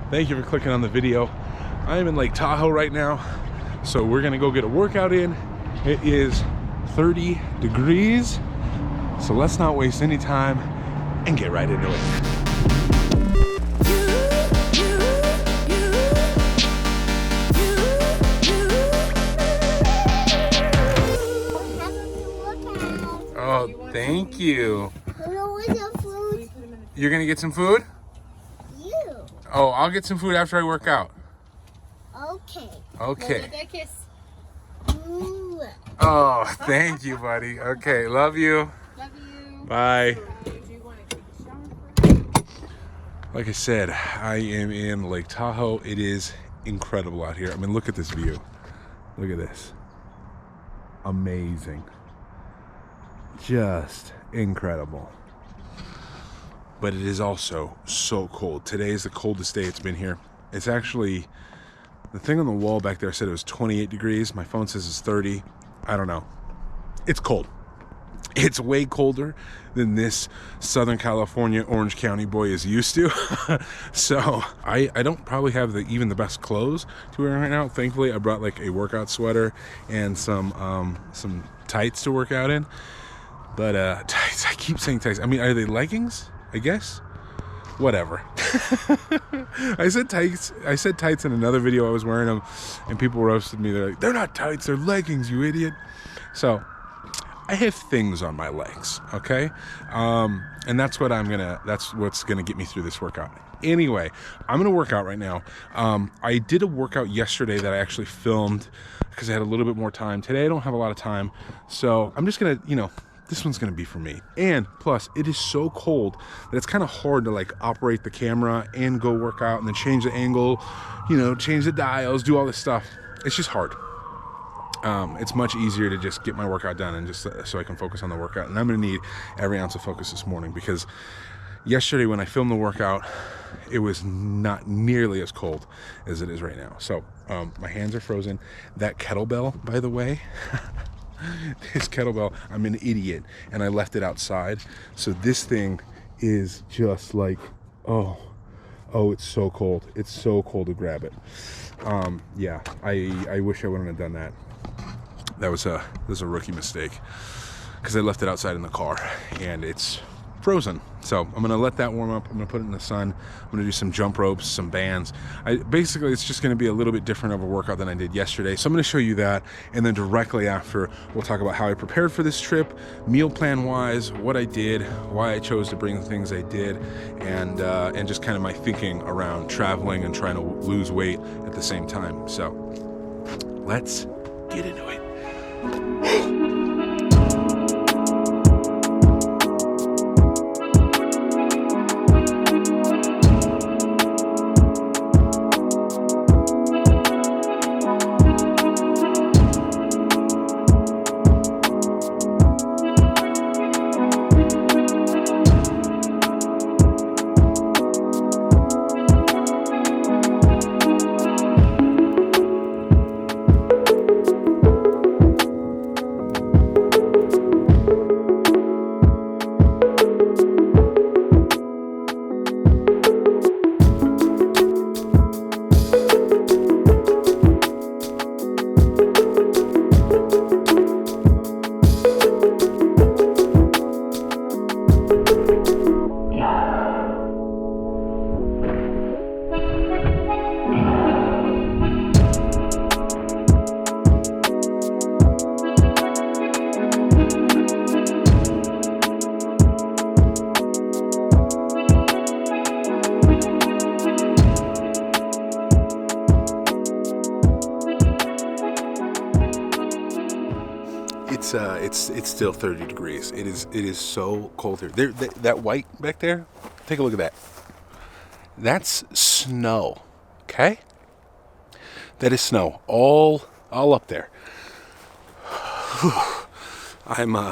Thank you for clicking on the video. I am in Lake Tahoe right now, so we're gonna go get a workout in. It is 30 degrees, so let's not waste any time and get right into it. Oh, thank you. You're gonna get some food? Oh, I'll get some food after I work out. Okay. Okay. That kiss. Oh, thank you, buddy. Okay, love you. Love you. Bye. Do you want to take a shower first? Like I said, I am in Lake Tahoe. It is incredible out here. I mean, look at this view. Look at this. Amazing. Just incredible. But it is also so cold. Today is the coldest day it's been here. It's actually, the thing on the wall back there said it was 28 degrees. My phone says it's 30. I don't know. It's cold. It's way colder than this Southern California Orange County boy is used to. So I don't probably have even the best clothes to wear right now. Thankfully, I brought like a workout sweater and some tights to work out in. But tights, I keep saying tights. I mean, are they leggings? I guess. Whatever. I said tights in another video. I was wearing them and people roasted me. They're like, they're not tights, they're leggings, you idiot. So I have things on my legs, okay? And that's what's gonna get me through this workout. Anyway, I'm gonna work out right now. I did a workout yesterday that I actually filmed because I had a little bit more time. Today I don't have a lot of time. So I'm just gonna, this one's gonna be for me. And plus, it is so cold that it's kind of hard to like operate the camera and go work out and then change the angle, change the dials, do all this stuff. It's just hard. It's much easier to just get my workout done and just so I can focus on the workout. And I'm gonna need every ounce of focus this morning because yesterday when I filmed the workout, it was not nearly as cold as it is right now. So my hands are frozen. That kettlebell, by the way, this kettlebell, I'm an idiot and I left it outside. So this thing is just like, oh, it's so cold. It's so cold to grab it. Yeah, I wish I wouldn't have done that. That was a rookie mistake because I left it outside in the car and it's frozen. So I'm gonna let that warm up. I'm gonna put it in the sun. I'm gonna do some jump ropes, some bands. Basically, it's just gonna be a little bit different of a workout than I did yesterday. So I'm gonna show you that, and then directly after, we'll talk about how I prepared for this trip, meal plan wise, what I did, why I chose to bring the things I did, and just kind of my thinking around traveling and trying to lose weight at the same time. So let's get into it. It's still 30 degrees. It is so cold here. That white back there, take a look at that. That's snow. Okay? That is snow. All up there. I'm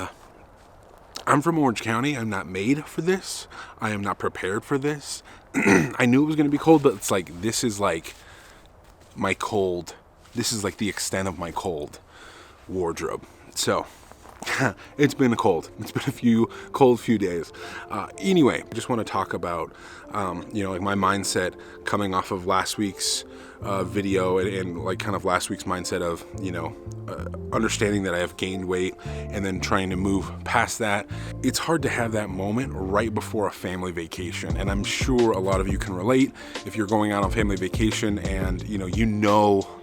from Orange County. I'm not made for this. I am not prepared for this. I knew it was gonna be cold, but it's like this is like my cold. This is like the extent of my cold wardrobe. So It's been cold. It's been a few days. Anyway, I just want to talk about, like my mindset coming off of last week's video and like kind of last week's mindset of, understanding that I have gained weight and then trying to move past that. It's hard to have that moment right before a family vacation. And I'm sure a lot of you can relate if you're going out on family vacation and,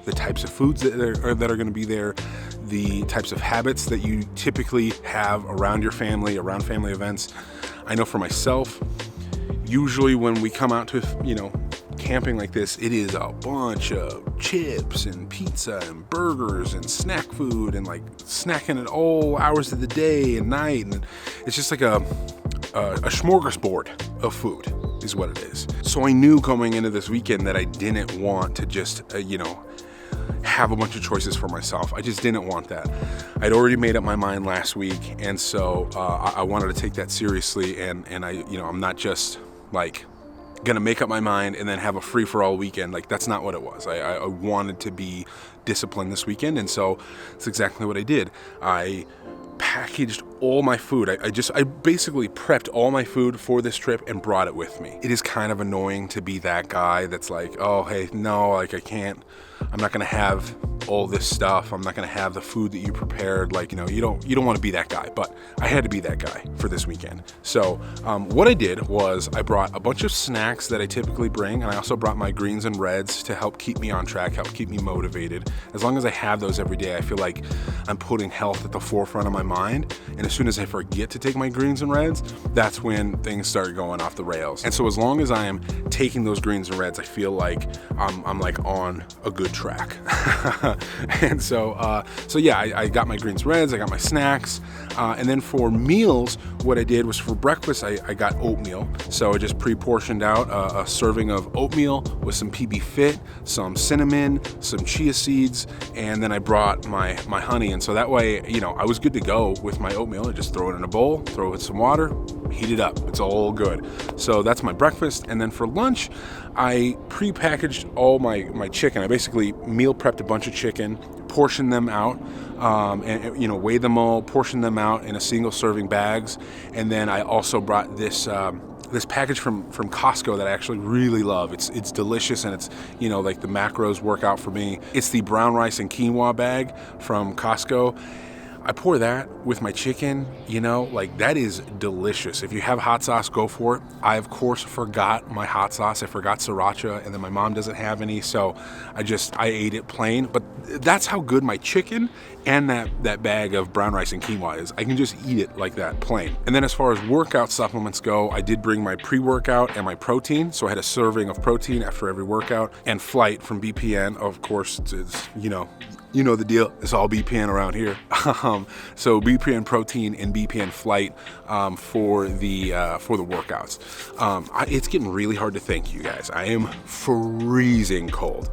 the types of foods that are going to be there, the types of habits that you typically have around your family, around family events. I know for myself, usually when we come out to, camping like this, it is a bunch of chips and pizza and burgers and snack food and like snacking at all hours of the day and night. And it's just like a smorgasbord of food is what it is. So I knew coming into this weekend that I didn't want to just, have a bunch of choices for myself. I just didn't want that. I'd already made up my mind last week, and so I wanted to take that seriously. And I'm not just like gonna make up my mind and then have a free-for-all weekend. Like, that's not what it was. I wanted to be disciplined this weekend, and so that's exactly what I did. I packaged all my food. I basically prepped all my food for this trip and brought it with me. It is kind of annoying to be that guy that's like, oh, hey, no, like I'm not gonna have all this stuff. I'm not gonna have the food that you prepared. Like, you don't want to be that guy, but I had to be that guy for this weekend. So what I did was I brought a bunch of snacks that I typically bring, and I also brought my greens and reds to help keep me on track, help keep me motivated. As long as I have those every day, I feel like I'm putting health at the forefront of my mind. And as soon as I forget to take my greens and reds, that's when things start going off the rails. And so as long as I am taking those greens and reds, I feel like I'm like on a good track. And so yeah, I got my greens and reds, I got my snacks. And then for meals, what I did was for breakfast, I got oatmeal. So I just pre-portioned out a serving of oatmeal with some PB Fit, some cinnamon, some chia seeds, and then I brought my honey. And so that way, I was good to go with my oatmeal. I just throw it in a bowl, throw it in some water, heat it up. It's all good. So that's my breakfast. And then for lunch, I pre-packaged all my chicken. I basically meal prepped a bunch of chicken, portioned them out, and weighed them all, portioned them out in a single serving bags. And then I also brought this package from Costco that I actually really love. It's delicious, and it's, like the macros work out for me. It's the brown rice and quinoa bag from Costco. I pour that with my chicken, like that is delicious. If you have hot sauce, go for it. I, of course, forgot my hot sauce. I forgot sriracha, and then my mom doesn't have any, so I ate it plain. But that's how good my chicken and that bag of brown rice and quinoa is. I can just eat it like that, plain. And then as far as workout supplements go, I did bring my pre-workout and my protein. So I had a serving of protein after every workout, and Flight from BPN, of course, it's you know the deal. It's all BPN around here. So BPN protein and BPN Flight for the workouts. It's getting really hard to think, you guys. I am freezing cold.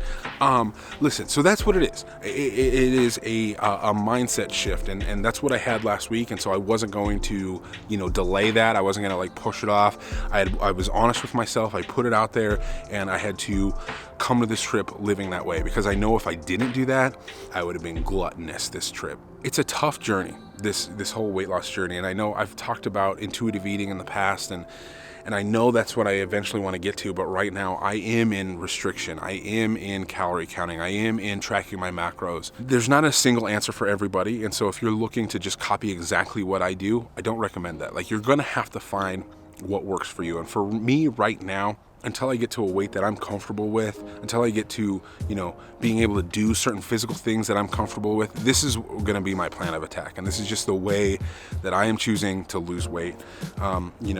Listen, so that's what it is. It is a mindset shift, and that's what I had last week. And so I wasn't going to delay that. I wasn't going to push it off. I was honest with myself. I put it out there, and I had to come to this trip living that way, because I know if I didn't do that, I would have been gluttonous this trip. It's a tough journey, this whole weight loss journey, and I know I've talked about intuitive eating in the past, and I know that's what I eventually want to get to, but right now I am in restriction. I am in calorie counting. I am in tracking my macros. There's not a single answer for everybody, and so if you're looking to just copy exactly what I do, I don't recommend that. You're going to have to find what works for you, and for me right now, until I get to a weight that I'm comfortable with, until I get to, being able to do certain physical things that I'm comfortable with, this is going to be my plan of attack. And this is just the way that I am choosing to lose weight.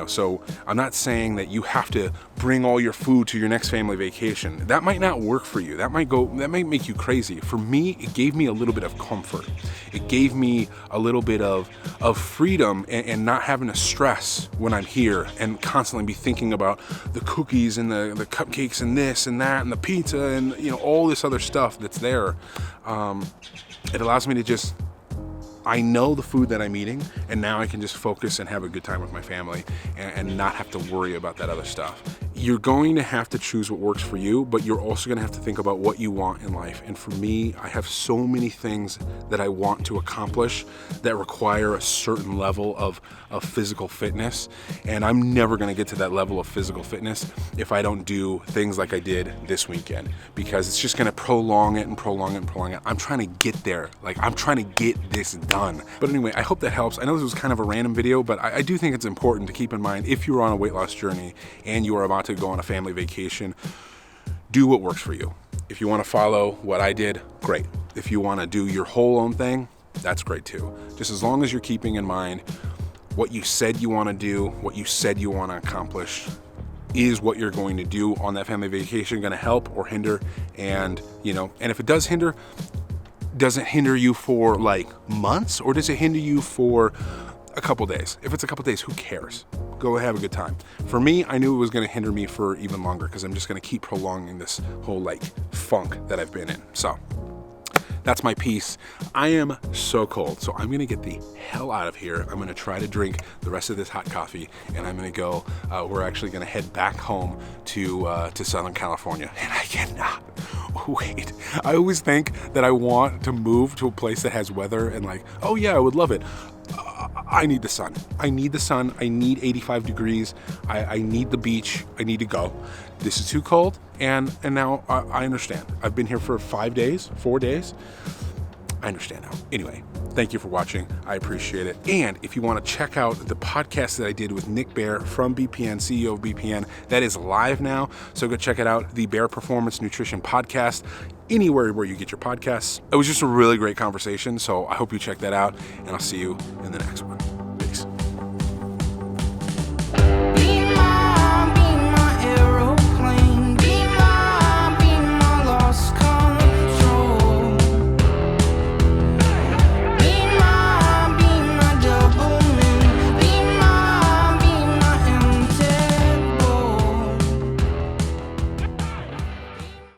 So I'm not saying that you have to bring all your food to your next family vacation. That might not work for you. That might make you crazy. For me, it gave me a little bit of comfort. It gave me a little bit of freedom and not having to stress when I'm here and constantly be thinking about the cookies and the cupcakes and this and that and the pizza and all this other stuff that's there. It allows me to I know the food that I'm eating, and now I can just focus and have a good time with my family and not have to worry about that other stuff. you're going to have to choose what works for you, but you're also going to have to think about what you want in life. And for me, I have so many things that I want to accomplish that require a certain level of physical fitness. And I'm never going to get to that level of physical fitness if I don't do things like I did this weekend, because it's just going to prolong it and prolong it and prolong it. I'm trying to get there. Like, I'm trying to get this done. But anyway, I hope that helps. I know this was kind of a random video, but I do think it's important to keep in mind, if you're on a weight loss journey and you are about to go on a family vacation, do what works for you. If you want to follow what I did, great. If you want to do your whole own thing, that's great too. Just as long as you're keeping in mind what you said you want to do, what you said you want to accomplish, is what you're going to do on that family vacation going to help or hinder? And, and if it does hinder, does it hinder you for like months, or does it hinder you for a couple days? If it's a couple days, who cares? Go have a good time. For me, I knew it was going to hinder me for even longer, because I'm just going to keep prolonging this whole like funk that I've been in. So that's my piece. I am so cold, so I'm going to get the hell out of here. I'm going to try to drink the rest of this hot coffee, and I'm going to go. We're actually going to head back home to Southern California, and I cannot wait. I always think that I want to move to a place that has weather, and like, oh yeah, I would love it. I need the sun. I need the sun. I need 85 degrees. I need the beach. I need to go. This is too cold, and now I understand. I've been here for 4 days. I understand now. Anyway, thank you for watching. I appreciate it. And if you want to check out the podcast that I did with Nick Bear from BPN, CEO of BPN, that is live now. So go check it out, the Bear Performance Nutrition Podcast, anywhere where you get your podcasts. It was just a really great conversation, so I hope you check that out, and I'll see you in the next one.